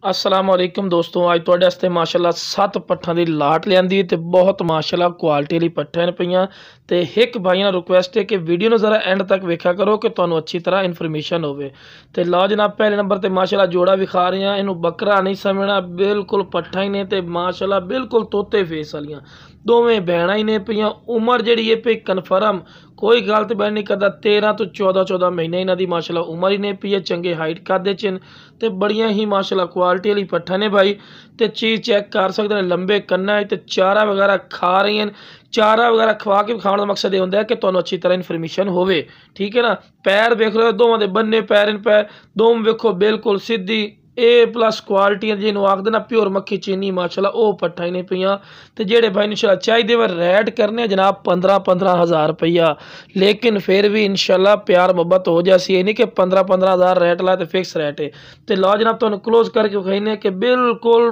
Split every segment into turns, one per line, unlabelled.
अस्सलाम वालेकुम दोस्तों, अज तुहाडे वास्ते माशाअल्लाह 7 पट्ठां दी लाट लियांदी ते बहुत माशाअल्लाह क्वालिटी वाली पट्ठां ने पईयां। ते एक भाई नाल रिक्वेस्ट है कि वीडियो नूं जरा एंड तक वेखा करो कि तुहानूं अच्छी तरह इन्फॉर्मेशन होवे। ते लो जनाब, पहले नंबर ते माशाअल्लाह जोड़ा विखा रहे हैं। इनू बकरा नहीं समझना, बिल्कुल पट्ठा ही ने ते माशाअल्लाह बिल्कुल तोते फेस वालियां दोवें भैणां ही ने पईयां। उम्र जिहड़ी है पई कन्फर्म, कोई गलत बयान नहीं करता। 13 तो 14 महीने इन्हां दी माशाअल्लाह उम्र ही ने पई है। चंगे हाइट कद च ते बड़ियां ही माशाअल्लाह क्वालिटी वाली पट्ठा ने भाई। ते चीज़ चेक कर सकते हैं, लंबे कन्ना है ते चारा वगैरह खा रही हैं। चारा वगैरह खवा के खाने का मकसद यह होता है कि तुहानूं अच्छी तरह इन्फॉर्मेशन होवे, ठीक है ना। पैर देख रहे हो, दोवां दे बन्ने पैर इन पैर दोवें वेखो बिल्कुल सीधी A+ क्वालिटी जिन्होंने आखते ना प्योर मक्खी चीनी माशाअल्लाह वो पट्ठा ही नहीं पईयां। ते जेड़े भाई इंशाअल्लाह चाहिए वे रेट करने जनाब 15-15 हज़ार रुपया, लेकिन फिर भी इंशाअल्लाह प्यार मुहब्बत हो जासी। ये नहीं कि 15-15 हज़ार रेट लाए तो फिक्स रेट है। तो लो जनाब तुहानूं क्लोज करके विखाइने कि बिल्कुल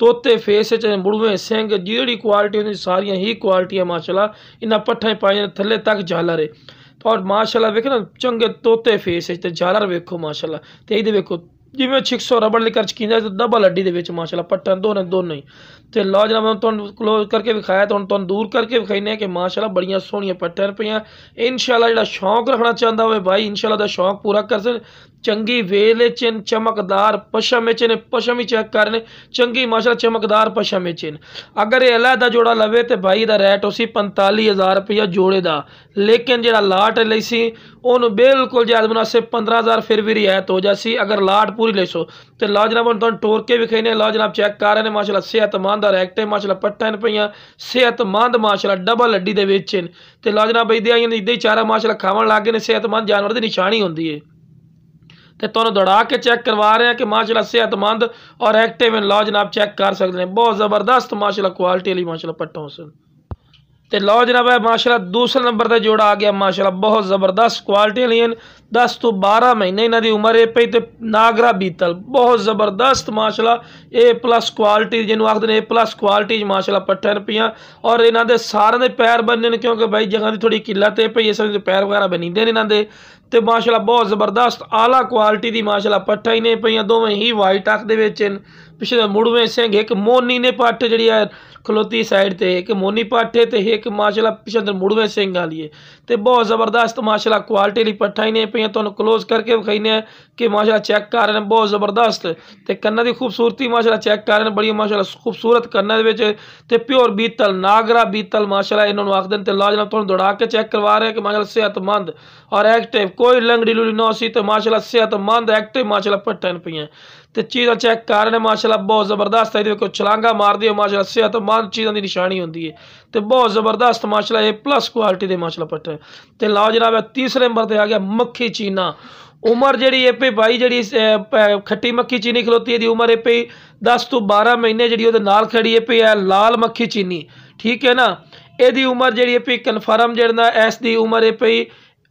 तोते फेस मुड़वे सिंह जी क्वालिटी होंदी सारियां ही क्वालिटियां माशाअल्लाह इन्हां पट्ठां पाइयां, थल्ले तक झालर है। और माशाअल्लाह वेखो ना चंगे तोते फेस ते झालर वेखो माशाअल्लाह। ते इहदे वेखो जिवें 600 रबड़ लिकर चकींदा तो डबल हड्डी दे विच माशाअल्लाह पट्टां दोनों ही। तो लो जनाब तुहानूं क्लोज करके विखाया, तुहानूं दूर करके विखाइने कि माशाअल्लाह बड़ियां सोहणियां पट्टां पईयां। इंशाअल्लाह जिहड़ा शौक रखना चाहता होवे भाई इंशाअल्लाह दा शौक पूरा कर सकन। चंगी वेल च चमकदार पशम च पशम ही चेक करने चंगी माशाअल्लाह चमकदार पशम च। अगर ये अलहदा जोड़ा लवे तो भाई दा रेट उसी 45,000 रुपया जोड़े दा, लेकिन जो लाट लई सी उन्होंने बिल्कुल जायज़ मुनासिब 15,000 फिर भी रियायत हो जासी अगर लाट पूरी ले सो। तो लो जनाब तुहानूं टोर के विखाइने, लो जनाब चेक कर रहे हैं माशाअल्लाह सेहतमंद और एक्टिव माशाअल्लाह पट्टां पईयां, सेहतमंद माशाअल्लाह डबल हड्डी दे विच। ते लो जनाब इहदे आईयां इदां ही चारा माशाअल्लाह खावन लग गए ने, सेहतमंद जानवर की निशानी होंदी है। तो तुहानूं दौड़ा के चेक करवा रहे हैं कि माशाअल्लाह सेहतमंद और एक्टिव इन। लो जनाब चेक कर सकते हैं, बहुत ज़बरदस्त माशाअल्लाह क्वालिटी वाली माशाअल्लाह पट्ठों से। तो लो जनाब है माशाअल्लाह दूसरे नंबर पर जोड़ा आ गया माशाअल्लाह बहुत ज़बरदस्त क्वालिटी वाली। 10 तो 12 महीने इन्हां दी उम्र है पई। तो नागरा बीतल बहुत ज़बरदस्त माशाअल्लाह A+ क्वालिटी जिन्होंने आखते हैं A+ क्वालिटी माशाअल्लाह पट्ठा रुपया। और इन्हां दे सारे दे पैर बनने ने क्योंकि भाई जगह की थोड़ी किल्लत है पई, इस पैर वगैरह बनींदे ने इन्हां दे। तो माशाअल्लाह बहुत ज़बरदस्त आला क्वालिटी की माशाअल्लाह पट्ठा ही ने पईयां, दोवें ही वाइट अख दे विच पिछले मुड़वे सिंह। एक मोनी ने पट्ठ जी है खलोती साइड ते, एक मोनी पट्ठ है तो एक माशाअल्लाह पिछले मुड़वे सिंह वाली है। तो बहुत ज़बरदस्त माशाअल्लाह क्वालिटी वाली पट्ठा ही ने पईयां। तुहानूं क्लोज करके विखाइने कि माशाअल्लाह चेक कर रहे हैं बहुत ज़बरदस्त। तो कन्ना की खूबसूरती माशाअल्लाह चेक कर रहे हैं, बड़ी माशाअल्लाह खूबसूरत कन्ना दे विच। ते प्योर बीतल नागरा बीतल माशाअल्लाह इन्होंने आखते हैं। तो लो जनाब तुहानूं दौड़ा के चेक करवा रहे हैं कि माशाअल्लाह सेहतमंद और एक्टिव, कोई लंगड़ी लुड़ी ना सी। तो माशाअल्लाह सेहतमंद एक्टिव माशाअल्लाह पट्ठा पईयां। तो चीज़ा चेक कर रहे हैं माशाअल्लाह बहुत ज़बरदस्त है। देखो छलांगा मार दी माशाअल्लाह सेहतमंद चीज़ों की निशानी होती है। तो बहुत ज़बरदस्त माशाअल्लाह A+ क्वालिटी के माशाअल्लाह पट्ठे। तो लो जनाब तीसरे नंबर पर आ गया मक्खी चीना। उम्र जी है पई भाई जी खट्टी मक्खी चीनी खलोती है उम्र है पई 10 तो 12 महीने जी नाल खड़ी है पई है लाल मक्खी चीनी, ठीक है ना। यदी उम्र जी है पई कन्फर्म जड़ा इस दी उम्र है पई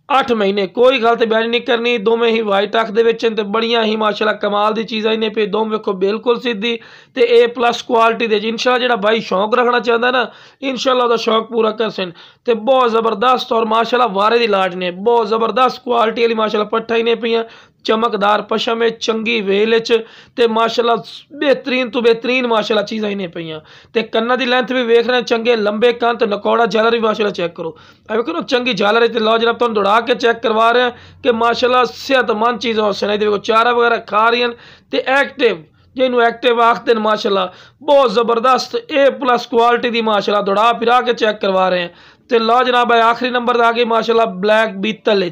8 महीने, कोई गलत बयान नहीं करनी। दोवें ही वाइट अख दे विच ते बड़ियां ही माशाअल्लाह कमाल दी चीज़ां इन्हें पे दोवें वेखो बिल्कुल सीधी ते A+ क्वालिटी दे। इंशाअल्लाह जिहड़ा भाई शौक रखना चाहता ना इंशाअल्लाह उहदा शौक पूरा कर सन। ते बहुत ज़बरदस्त और माशाअल्लाह वारे दी लाट ने बहुत ज़बरदस्त क्वालिटी वाली माशाअल्लाह पट्ठा ही ने पईयां, चमकदार पशम है चंगी वेल ते माशाअल्लाह बेहतरीन तो बेहतरीन माशाअल्लाह चीज़ां इन्हें पईयां। ते कन्ना दी लेंथ भी वेख रहे हैं, चंगे लंबे कंत नकौड़ा झालर भी माशाअल्लाह चेक करो, वेखो ना चंगी झालर है। लो जनाब तुहानूं दौड़ा के चेक करवा रहे हैं कि माशाअल्लाह सेहतमंद चीज़ां सुनाई देखो चारा वगैरह खा रही हैं। तो एक्टिव जिन्होंने एक्टिव आखते हैं माशाअल्लाह बहुत ज़बरदस्त A+ क्वालिटी की माशाअल्लाह दौड़ा फिरा के चेक करवा रहे हैं। तो लो जनाब है आखिरी नंबर आ गई माशाअल्लाह ब्लैक बीतल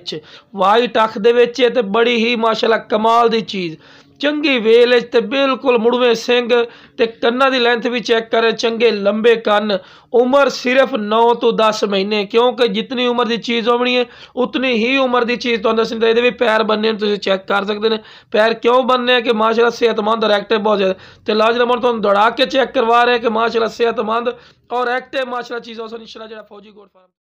वाइट अख दे विच ते बड़ी ही माशाअल्लाह कमाल दी चीज़, चंगी वेल ते बिल्कुल मुड़वे सिंह ते कन्ना दी लेंथ भी चेक करें, चंगे लंबे कन्न। उम्र सिर्फ 9 तो 10 महीने, क्योंकि जितनी उम्र की चीज़ होनी है उतनी ही उम्र की चीज़ तुहानूं दसनी। ये भी पैर बनने तुसीं चेक कर सकते हैं, पैर क्यों बनने कि माशाअल्लाह सेहतमंद और एक्टिव बहुत ज़्यादा। तो लो जनाब तुहानूं दौड़ा के चेक करवा रहे हैं कि माशाअल्लाह सेहतमंद और एक्टिव माशाअल्लाह चीज़ों से इंशाअल्लाह जो फौजी गोट फार्म।